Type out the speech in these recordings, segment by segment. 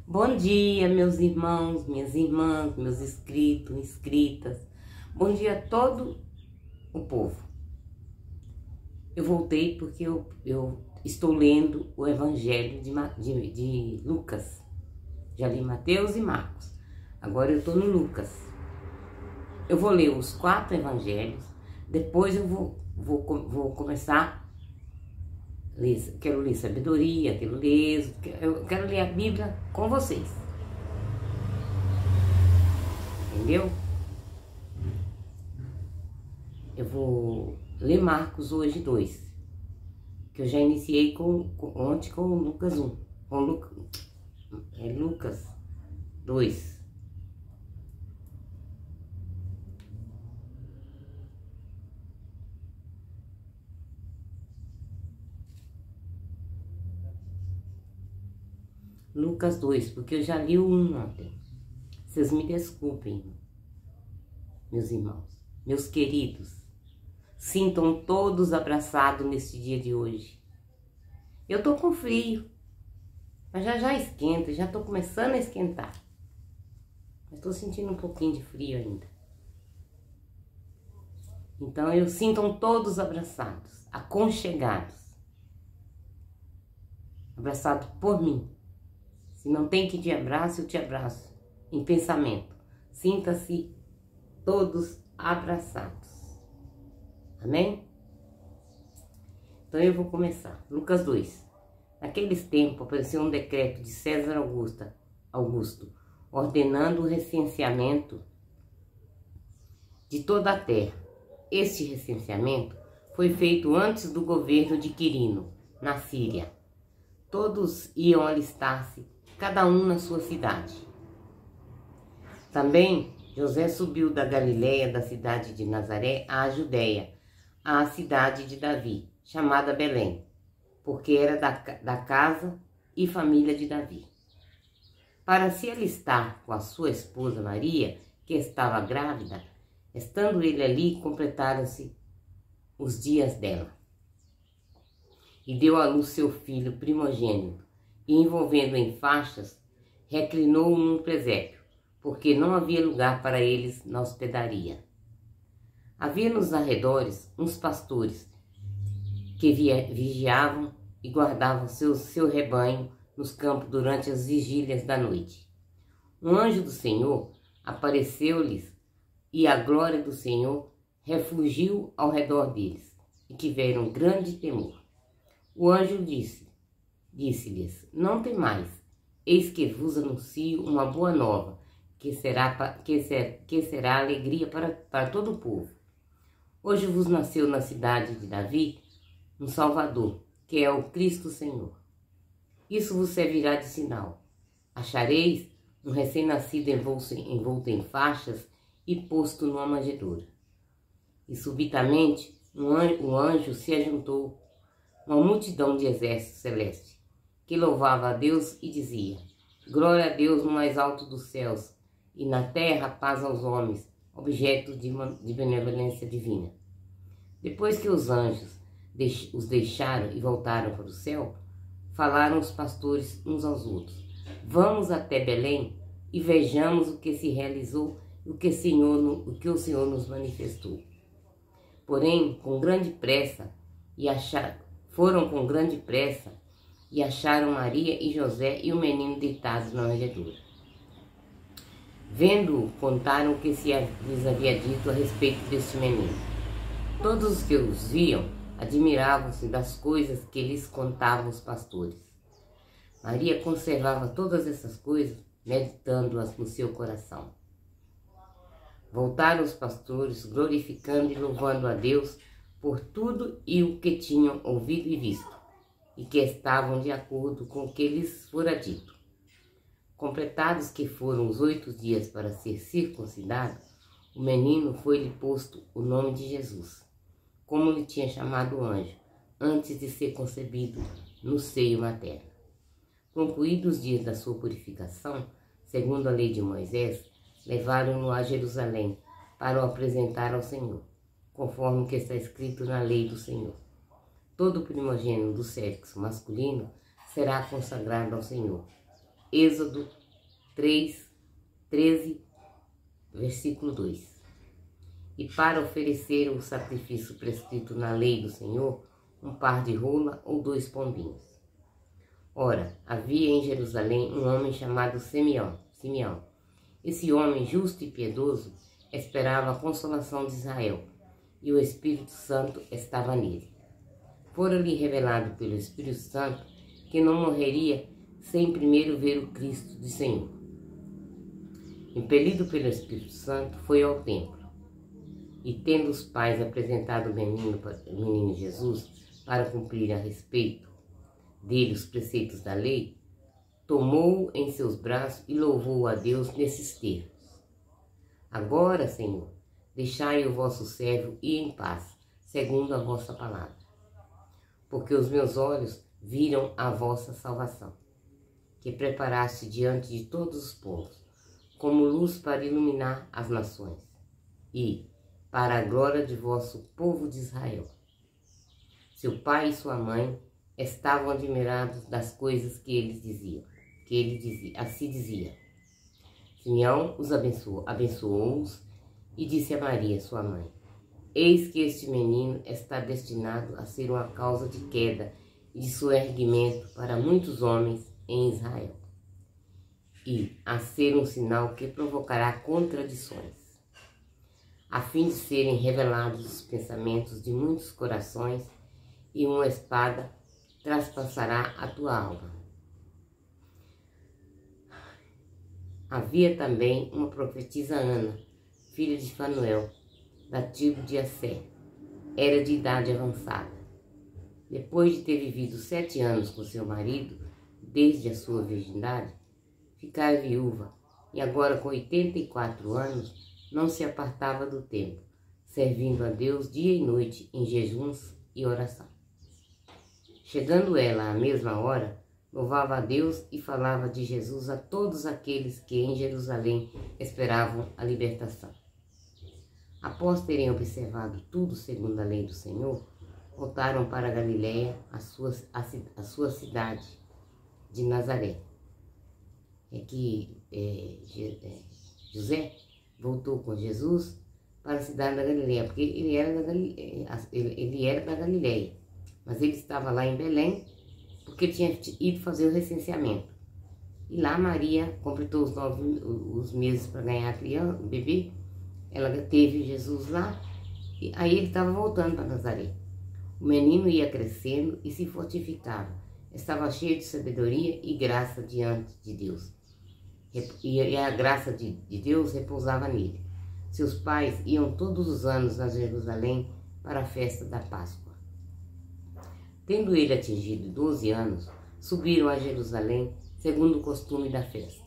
Bom dia, meus irmãos, minhas irmãs, meus inscritos, inscritas. Bom dia a todo o povo. Eu voltei porque eu estou lendo o Evangelho de Lucas. Já li Mateus e Marcos. Agora eu estou no Lucas. Eu vou ler os 4 evangelhos. Depois eu vou começar. Quero ler sabedoria, eu quero ler a Bíblia com vocês. Entendeu? Eu vou ler Marcos hoje 2, que eu já iniciei ontem com o Lucas 1. Lucas 2. Lucas 2, porque eu já li o 1 ontem. Vocês me desculpem, meus irmãos, meus queridos. Sintam todos abraçados nesse dia de hoje. Eu tô com frio, mas já esquenta, já tô começando a esquentar. Mas tô sentindo um pouquinho de frio ainda. Então eu sintam todos abraçados, aconchegados. Abraçado por mim. Se não tem que te abraço, eu te abraço em pensamento. Sinta-se todos abraçados. Amém? Então eu vou começar. Lucas 2. Naqueles tempos apareceu um decreto de César Augusto, ordenando o recenseamento de toda a terra. Este recenseamento foi feito antes do governo de Quirino, na Síria. Todos iam alistar-se, cada um na sua cidade. Também José subiu da Galiléia, da cidade de Nazaré, à Judéia, à cidade de Davi, chamada Belém, porque era da casa e família de Davi, para se alistar com a sua esposa Maria, que estava grávida. Estando ele ali, completaram-se os dias dela. E deu à luz seu filho primogênito, e envolvendo em faixas, reclinou-o num presépio, porque não havia lugar para eles na hospedaria. Havia nos arredores uns pastores que vigiavam e guardavam seu rebanho nos campos durante as vigílias da noite. Um anjo do Senhor apareceu-lhes e a glória do Senhor refugiu ao redor deles e tiveram grande temor. O anjo disse-lhes: Não temais, eis que vos anuncio uma boa nova, que será alegria para todo o povo. Hoje vos nasceu na cidade de Davi um Salvador, que é o Cristo Senhor. Isso vos servirá de sinal. Achareis um recém-nascido envolto em faixas e posto numa manjedoura. E subitamente um anjo se ajuntou, uma multidão de exército celeste, que louvava a Deus e dizia: Glória a Deus no mais alto dos céus, e na terra paz aos homens, objeto de benevolência divina. Depois que os anjos os deixaram e voltaram para o céu, falaram os pastores uns aos outros: Vamos até Belém e vejamos o que se realizou e o que o Senhor nos manifestou. Porém, foram com grande pressa e acharam Maria e José e o menino deitados na manjedoura. Vendo-o, contaram o que lhes havia dito a respeito deste menino. Todos os que os viam admiravam-se das coisas que lhes contavam os pastores. Maria conservava todas essas coisas, meditando-as no seu coração. Voltaram os pastores, glorificando e louvando a Deus por tudo e o que tinham ouvido e visto, e que estavam de acordo com o que lhes fora dito. Completados que foram os 8 dias para ser circuncidado, o menino foi-lhe posto o nome de Jesus, como lhe tinha chamado o anjo, antes de ser concebido no seio materno. Concluídos os dias da sua purificação, segundo a lei de Moisés, levaram-no a Jerusalém para o apresentar ao Senhor, conforme o que está escrito na lei do Senhor. Todo primogênito do sexo masculino será consagrado ao Senhor. Êxodo 13, versículo 2. E para oferecer o sacrifício prescrito na lei do Senhor, um par de rola ou 2 pombinhos. Ora, havia em Jerusalém um homem chamado Simeão. Esse homem justo e piedoso esperava a consolação de Israel, e o Espírito Santo estava nele. Fora-lhe revelado pelo Espírito Santo que não morreria sem primeiro ver o Cristo do Senhor. Impelido pelo Espírito Santo, foi ao templo. E tendo os pais apresentado o menino Jesus para cumprir a respeito dele os preceitos da lei, tomou-o em seus braços e louvou a Deus nesses termos: Agora, Senhor, deixai o vosso servo ir em paz, segundo a vossa palavra. Porque os meus olhos viram a vossa salvação, que preparaste diante de todos os povos, como luz para iluminar as nações, e para a glória de vosso povo de Israel. Seu pai e sua mãe estavam admirados das coisas que ele dizia. Assim dizia. Simeão os abençoou-os e disse a Maria, sua mãe: Eis que este menino está destinado a ser uma causa de queda e de soerguimento para muitos homens em Israel, e a ser um sinal que provocará contradições, a fim de serem revelados os pensamentos de muitos corações, e uma espada traspassará a tua alma. Havia também uma profetisa Ana, filha de Fanuel, da tribo de Assé. Era de idade avançada. Depois de ter vivido 7 anos com seu marido, desde a sua virgindade, ficara viúva, e agora com 84 anos, não se apartava do templo, servindo a Deus dia e noite em jejuns e oração. Chegando ela à mesma hora, louvava a Deus e falava de Jesus a todos aqueles que em Jerusalém esperavam a libertação. Após terem observado tudo segundo a lei do Senhor, voltaram para Galiléia, a sua cidade de Nazaré. José voltou com Jesus para a cidade da Galiléia, porque ele era da Galiléia, mas ele estava lá em Belém, porque tinha ido fazer o recenseamento. E lá Maria completou os meses para ganhar o bebê. Ela teve Jesus lá, e aí ele estava voltando para Nazaré. O menino ia crescendo e se fortificava. Estava cheio de sabedoria e graça diante de Deus. E a graça de Deus repousava nele. Seus pais iam todos os anos a Jerusalém para a festa da Páscoa. Tendo ele atingido 12 anos, subiram a Jerusalém, segundo o costume da festa.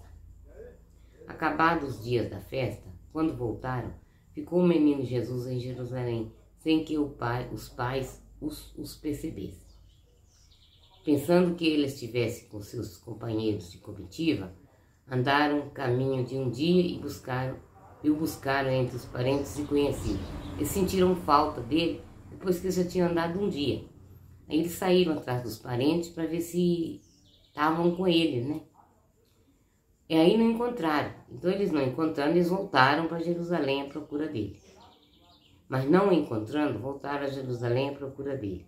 Acabados os dias da festa, quando voltaram, ficou o menino Jesus em Jerusalém, sem que os pais os percebessem. Pensando que ele estivesse com seus companheiros de comitiva, andaram caminho de um dia e o buscaram entre os parentes e conhecidos. Eles sentiram falta dele depois que eles já tinham andado um dia. Aí eles saíram atrás dos parentes para ver se estavam com ele, né? E aí não encontraram. Então eles não encontrando, eles voltaram para Jerusalém à procura dele. Mas não o encontrando, voltaram a Jerusalém à procura dele.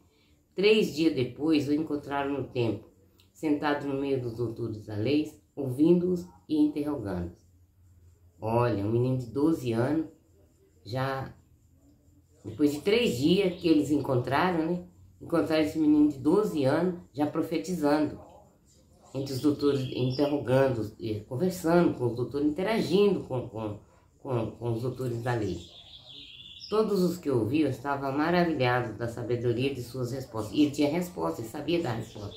3 dias depois o encontraram no templo, sentado no meio dos doutores da lei, ouvindo-os e interrogando-os. Olha, um menino de 12 anos, já depois de 3 dias que eles encontraram, né? Encontraram esse menino de 12 anos já profetizando, entre os doutores, interrogando, conversando com os doutores, interagindo com os doutores da lei. Todos os que ouviam estavam maravilhados da sabedoria de suas respostas. E ele tinha resposta, ele sabia dar resposta.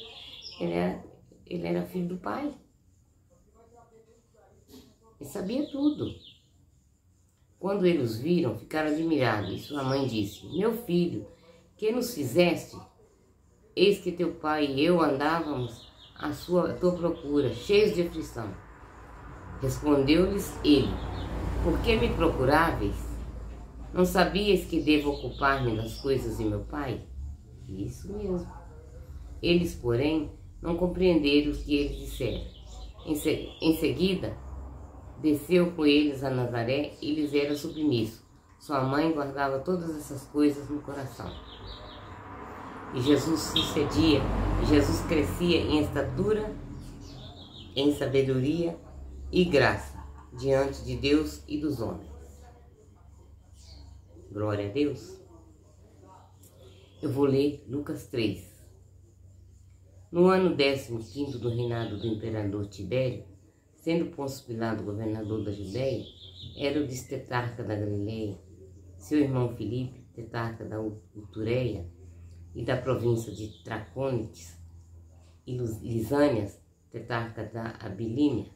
Ele era filho do pai. Ele sabia tudo. Quando eles os viram, ficaram admirados. E sua mãe disse: Meu filho, que nos fizeste? Eis que teu pai e eu andávamos à tua procura, cheios de aflição. Respondeu-lhes ele: Por que me procuráveis? Não sabias que devo ocupar-me das coisas de meu pai? Isso mesmo. Eles, porém, não compreenderam o que eles disseram. Em seguida, desceu com eles a Nazaré e lhes era submisso. Sua mãe guardava todas essas coisas no coração. E Jesus crescia em estatura, em sabedoria e graça diante de Deus e dos homens. Glória a Deus. Eu vou ler Lucas 3. No ano 15º do reinado do imperador Tibério, sendo Pôncio Pilato governador da Judéia, Herodes tetrarca da Galileia, seu irmão Filipe, tetrarca da Itureia e da província de Tracônites, e Lisânias, tetrarca da Abilinia,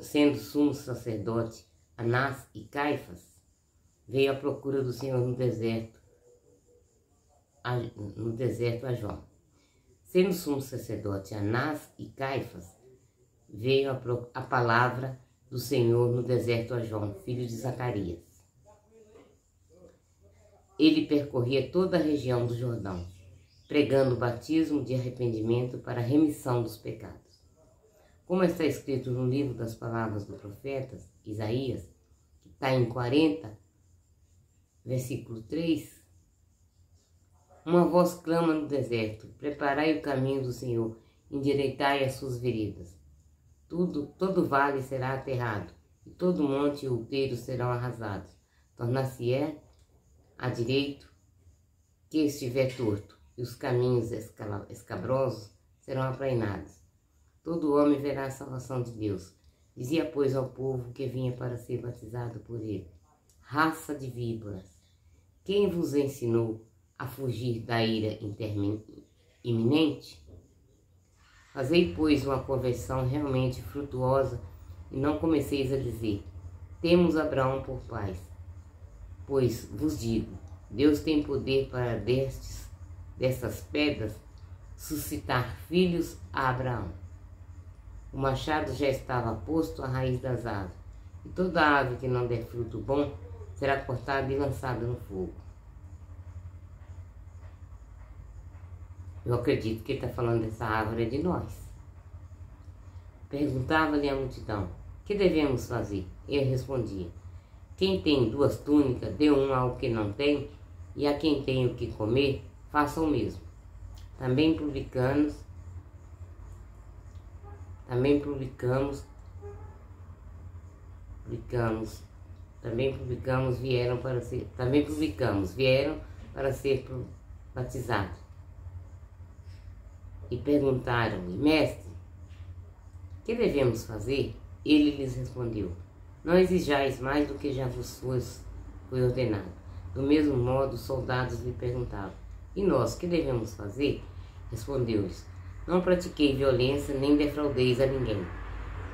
sendo sumo sacerdote Anás e Caifás, veio à procura do Senhor no deserto a João. Sendo sumo sacerdote Anás e Caifás, veio a palavra do Senhor no deserto a João, filho de Zacarias. Ele percorria toda a região do Jordão, pregando o batismo de arrependimento para a remissão dos pecados. Como está escrito no livro das palavras do profeta Isaías, que está em 40, versículo 3, uma voz clama no deserto: preparai o caminho do Senhor, endireitai as suas veredas. Todo vale será aterrado, e todo monte e outeiro serão arrasados. Tornar-se-á a direito que estiver torto, e os caminhos escabrosos serão aplainados. Todo homem verá a salvação de Deus. Dizia, pois, ao povo que vinha para ser batizado por ele: raça de víboras, quem vos ensinou a fugir da ira iminente? Fazei, pois, uma conversão realmente frutuosa e não comeceis a dizer: temos Abraão por pai. Pois vos digo, Deus tem poder para dessas pedras suscitar filhos a Abraão. O machado já estava posto à raiz das árvores, e toda árvore que não der fruto bom será cortada e lançada no fogo. Eu acredito que ele está falando dessa árvore de nós. Perguntava-lhe a multidão: que devemos fazer? Ele respondia: quem tem 2 túnicas, dê uma ao que não tem, e a quem tem o que comer, faça o mesmo. Também publicanos vieram para ser batizados. E perguntaram-lhe: mestre, que devemos fazer? Ele lhes respondeu: não exijais mais do que já vos foi ordenado. Do mesmo modo, os soldados lhe perguntavam: e nós, que devemos fazer? Respondeu-lhes: não pratiquei violência, nem defraudeis a ninguém,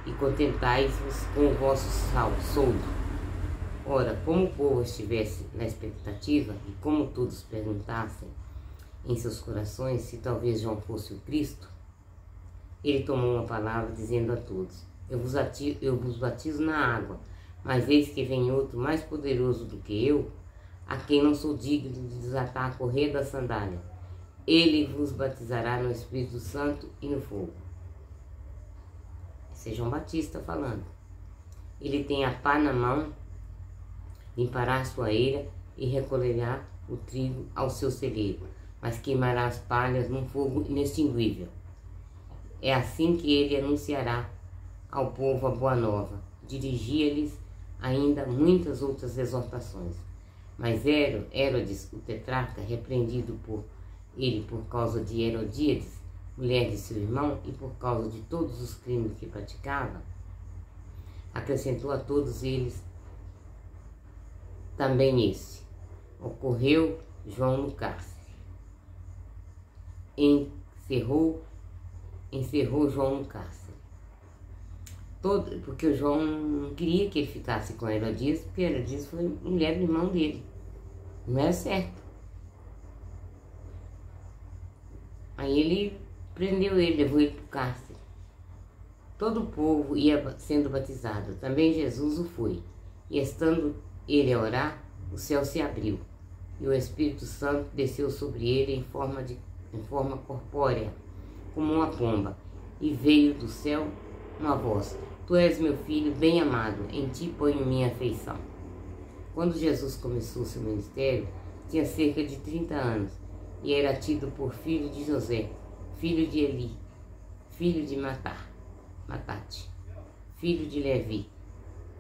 e contentai-vos com o vosso soldo. Ora, como o povo estivesse na expectativa, e como todos perguntassem em seus corações se talvez João fosse o Cristo, ele tomou uma palavra, dizendo a todos: eu vos batizo na água, mas eis que vem outro mais poderoso do que eu, a quem não sou digno de desatar a correia da sandália. Ele vos batizará no Espírito Santo e no fogo. Esse é João Batista falando. Ele tem a pá na mão, limpará a sua eira e recolherá o trigo ao seu celeiro, mas queimará as palhas num fogo inextinguível. É assim que ele anunciará ao povo a boa nova. Dirigia-lhes ainda muitas outras exortações. Mas Herodes, o tetrarca, repreendido por causa de Herodíades, mulher de seu irmão, e por causa de todos os crimes que praticava, acrescentou a todos eles também este: ocorreu João no cárcere. Encerrou João no cárcere. Porque o João não queria que ele ficasse com Herodíades, porque Herodíades foi mulher do irmão dele. Não era certo. Aí ele prendeu ele, levou ele para o cárcere. Todo o povo ia sendo batizado, também Jesus o foi. E estando ele a orar, o céu se abriu, e o Espírito Santo desceu sobre ele em forma corpórea, como uma pomba, e veio do céu uma voz: Tu és meu filho bem amado, em ti ponho minha afeição. Quando Jesus começou seu ministério, tinha cerca de 30 anos e era tido por filho de José, filho de Eli, filho de Matate, filho de Levi,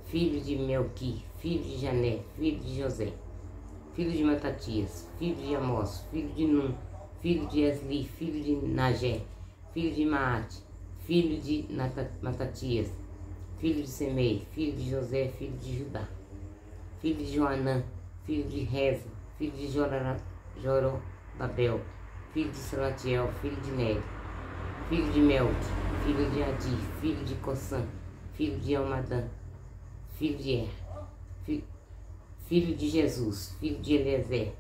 filho de Melqui, filho de Jané, filho de José, filho de Matatias, filho de Amós, filho de Num, filho de Esli, filho de Nagé, filho de Maate, filho de Matatias, filho de Semei, filho de José, filho de Judá, filho de Joanã, filho de Reza, filho de Jorobabel, filho de Salatiel, filho de Neri, filho de Melque, filho de Adi, filho de Cossã, filho de Almadã, filho de filho de Jesus, filho de Eliezer,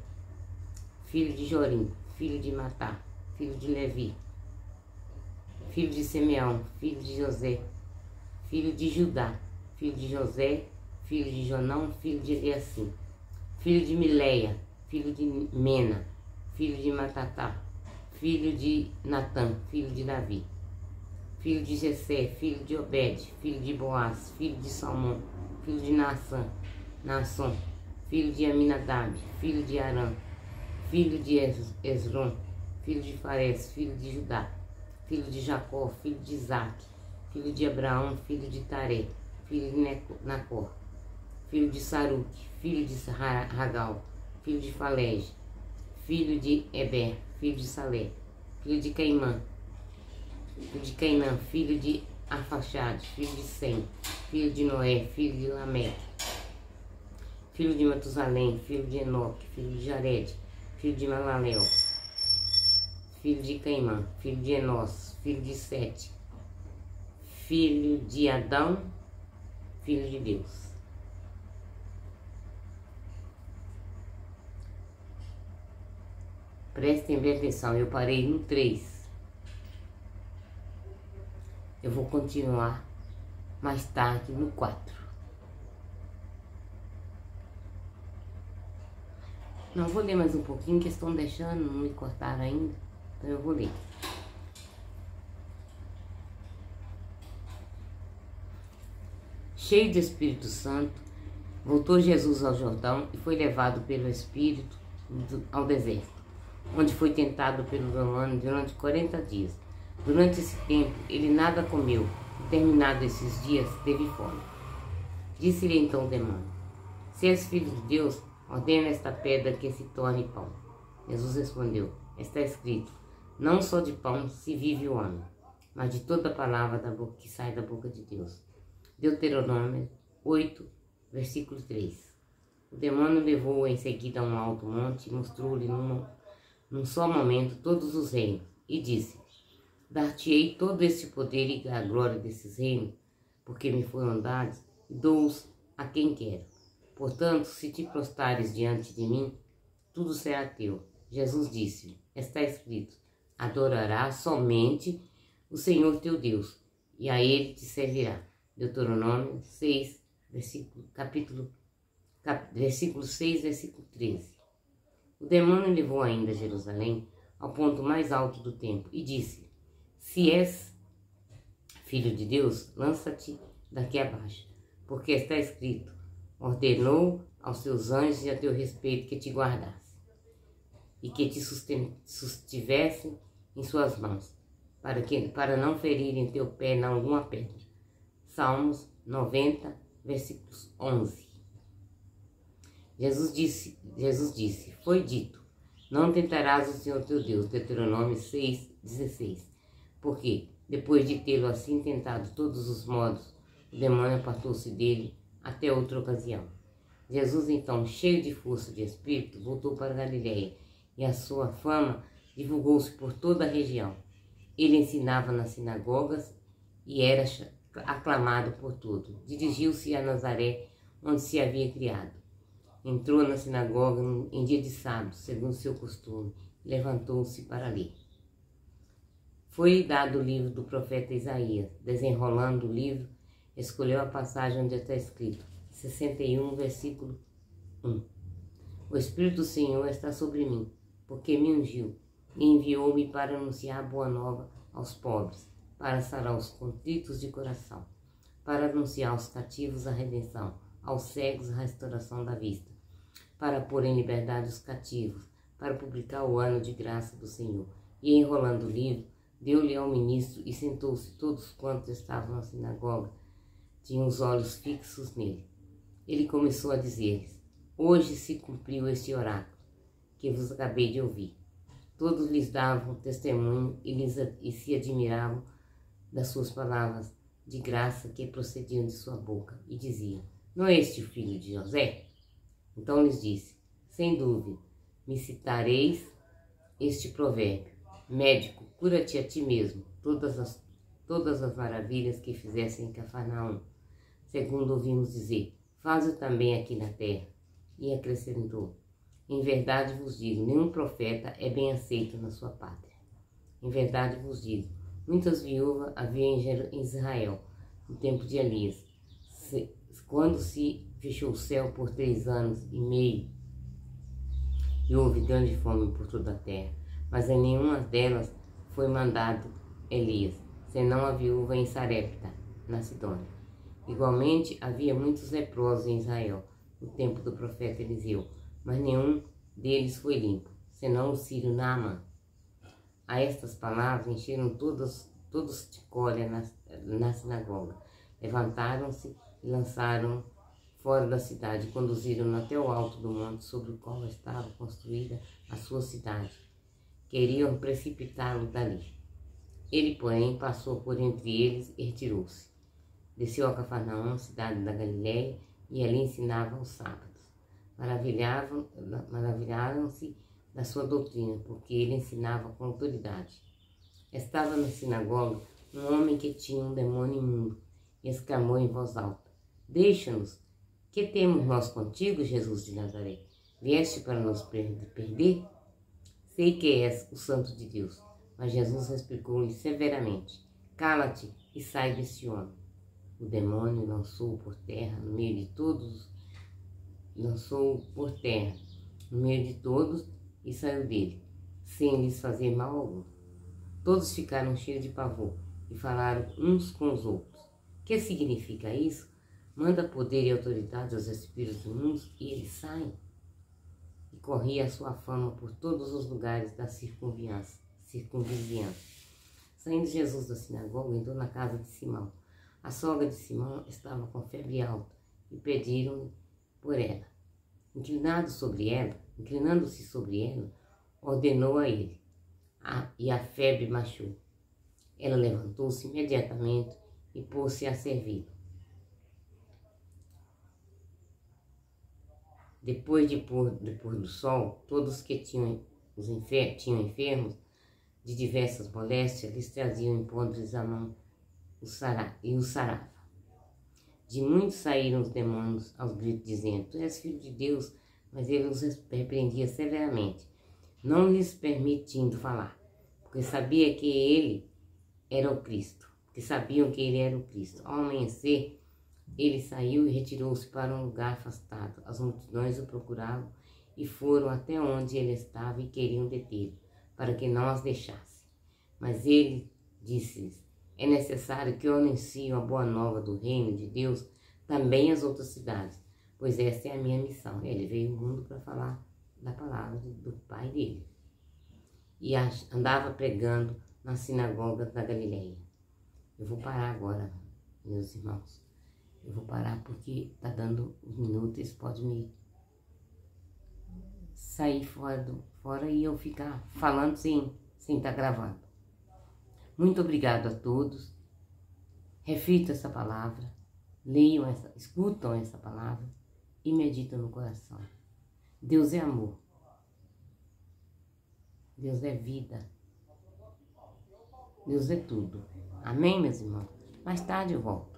filho de Jorim, filho de Matá, filho de Levi, filho de Simeão, filho de José, filho de Judá, filho de José, filho de Jonão, filho de Eliacim, filho de Mileia, filho de Mena, filho de Matatá, filho de Natã, filho de Davi, filho de Jessé, filho de Obed, filho de Boaz, filho de Salmão, filho de Naasson, filho de Aminadab, filho de Arã, filho de Esrom, filho de Fares, filho de Judá, filho de Jacó, filho de Isaque, filho de Abraão, filho de Taré, filho de Nacor, filho de Saruque, filho de Ragal, filho de Falege, filho de Eber, filho de Salé, filho de Cainã, filho de Arfaxade, filho de Sem, filho de Noé, filho de Lameque, filho de Matusalém, filho de Enoque, filho de Jared, filho de Malalel, filho de Caimã, filho de Enós, filho de Sete, filho de Adão, filho de Deus. Prestem bem atenção, eu parei no 3. Eu vou continuar mais tarde no 4. Não, vou ler mais um pouquinho, que estão deixando, não me cortaram ainda, então eu vou ler. Cheio do Espírito Santo, voltou Jesus ao Jordão e foi levado pelo Espírito ao deserto, onde foi tentado pelo demônio durante 40 dias. Durante esse tempo, ele nada comeu, e terminado esses dias, teve fome. Disse-lhe então o demônio: Se és filho de Deus, ordena esta pedra que se torne pão. Jesus respondeu: Está escrito: Não só de pão se vive o homem, mas de toda palavra que sai da boca de Deus. Deuteronômio 8, versículo 3. O demônio levou-o em seguida a um alto monte e mostrou-lhe num só momento todos os reinos, e disse: Dar-te-ei todo este poder e a glória desses reinos, porque me foram dados, e dou-os a quem quero. Portanto, se te prostares diante de mim, tudo será teu. Jesus disse: Está escrito: Adorarás somente o Senhor teu Deus, e a ele te servirá. Deuteronômio 6, versículo 6, versículo 13. O demônio levou ainda Jerusalém ao ponto mais alto do templo e disse: Se és filho de Deus, lança-te daqui abaixo, porque está escrito: Ordenou aos seus anjos a teu respeito que te guardassem e que te sustivessem em suas mãos, para não ferirem teu pé em alguma pedra. Salmos 90, versículos 11. Jesus disse: Foi dito: Não tentarás o Senhor teu Deus. Deuteronômio 6, 16. Porque, depois de tê-lo assim tentado de todos os modos, o demônio apartou-se dele até outra ocasião. Jesus, então, cheio de força de espírito, voltou para Galiléia, e a sua fama divulgou-se por toda a região. Ele ensinava nas sinagogas e era aclamado por todos. Dirigiu-se a Nazaré, onde se havia criado. Entrou na sinagoga em dia de sábado, segundo seu costume, e levantou-se para ler. Foi dado o livro do profeta Isaías. Desenrolando o livro, escolheu a passagem onde está escrito, 61, versículo 1. O Espírito do Senhor está sobre mim, porque me ungiu e enviou-me para anunciar a boa nova aos pobres. para sarar os contritos de coração, para anunciar aos cativos a redenção, aos cegos a restauração da vista, para pôr em liberdade os cativos, para publicar o ano de graça do Senhor. E enrolando o livro, deu-lhe ao ministro e sentou-se. Todos quantos estavam na sinagoga tinham os olhos fixos nele. Ele começou a dizer-lhes: hoje se cumpriu este oráculo que vos acabei de ouvir. Todos lhes davam testemunho e se admiravam das suas palavras de graça que procediam de sua boca, e diziam: não é este o filho de José? Então lhes disse: sem dúvida, me citareis este provérbio: médico, cura-te a ti mesmo. Todas as maravilhas que fizesse em Cafarnaum, segundo ouvimos dizer, faz-o também aqui na terra. E acrescentou: em verdade vos digo, nenhum profeta é bem aceito na sua pátria. Em verdade vos digo, muitas viúvas havia em Israel, no tempo de Elias, quando se fechou o céu por 3 anos e meio, e houve grande fome por toda a terra. Mas em nenhuma delas foi mandado Elias, senão a viúva em Sarepta, na Sidônia. Igualmente havia muitos leprosos em Israel, no tempo do profeta Eliseu, mas nenhum deles foi limpo, senão o sírio Naamã. A estas palavras encheram todos de cólera na sinagoga. Levantaram-se e lançaram fora da cidade, conduziram-no até o alto do monte sobre o qual estava construída a sua cidade. Queriam precipitá-lo dali. Ele, porém, passou por entre eles e retirou-se. Desceu a Cafarnaum, cidade da Galiléia, e ali ensinava aos sábados. Maravilharam-se da sua doutrina, porque ele ensinava com autoridade. Estava na sinagoga um homem que tinha um demônio imundo, e exclamou em voz alta: deixa-nos, que temos nós contigo, Jesus de Nazaré? Vieste para nos perder? Sei que és o Santo de Deus. Mas Jesus replicou-lhe severamente: cala-te e sai deste homem. O demônio lançou-o por terra no meio de todos, e saiu dele, sem lhes fazer mal algum. Todos ficaram cheios de pavor e falaram uns com os outros: que significa isso? Manda poder e autoridade aos espíritos imundos e eles saem. E corria a sua fama por todos os lugares da circunvizinhança. Saindo Jesus da sinagoga, entrou na casa de Simão. A sogra de Simão estava com febre alta e pediram por ela. Inclinando-se sobre ela, ordenou a ele, e a febre baixou. Ela levantou-se imediatamente e pôs-se a servi-lo. Depois de pôr do sol, todos que tinham enfermos de diversas moléstias lhes traziam em podres a mão e os sarava. De muitos saíram os demônios aos gritos, dizendo: tu és filho de Deus. Mas ele os repreendia severamente, não lhes permitindo falar, porque sabia que ele era o Cristo, Ao amanhecer, ele saiu e retirou-se para um lugar afastado. As multidões o procuravam e foram até onde ele estava e queriam detê-lo, para que não as deixasse. Mas ele disse-lhes: é necessário que eu anuncie a boa nova do reino de Deus também às outras cidades, pois esta é a minha missão. Ele veio ao mundo para falar da palavra do Pai dele. E andava pregando nas sinagogas da Galileia. Eu vou parar agora, meus irmãos. Eu vou parar porque está dando uns minutos, eles podem me sair fora e eu ficar falando sem estar gravando. Muito obrigado a todos. Reflitam essa palavra, escutam essa palavra e meditam no coração. Deus é amor. Deus é vida. Deus é tudo. Amém, meus irmãos? Mais tarde eu volto.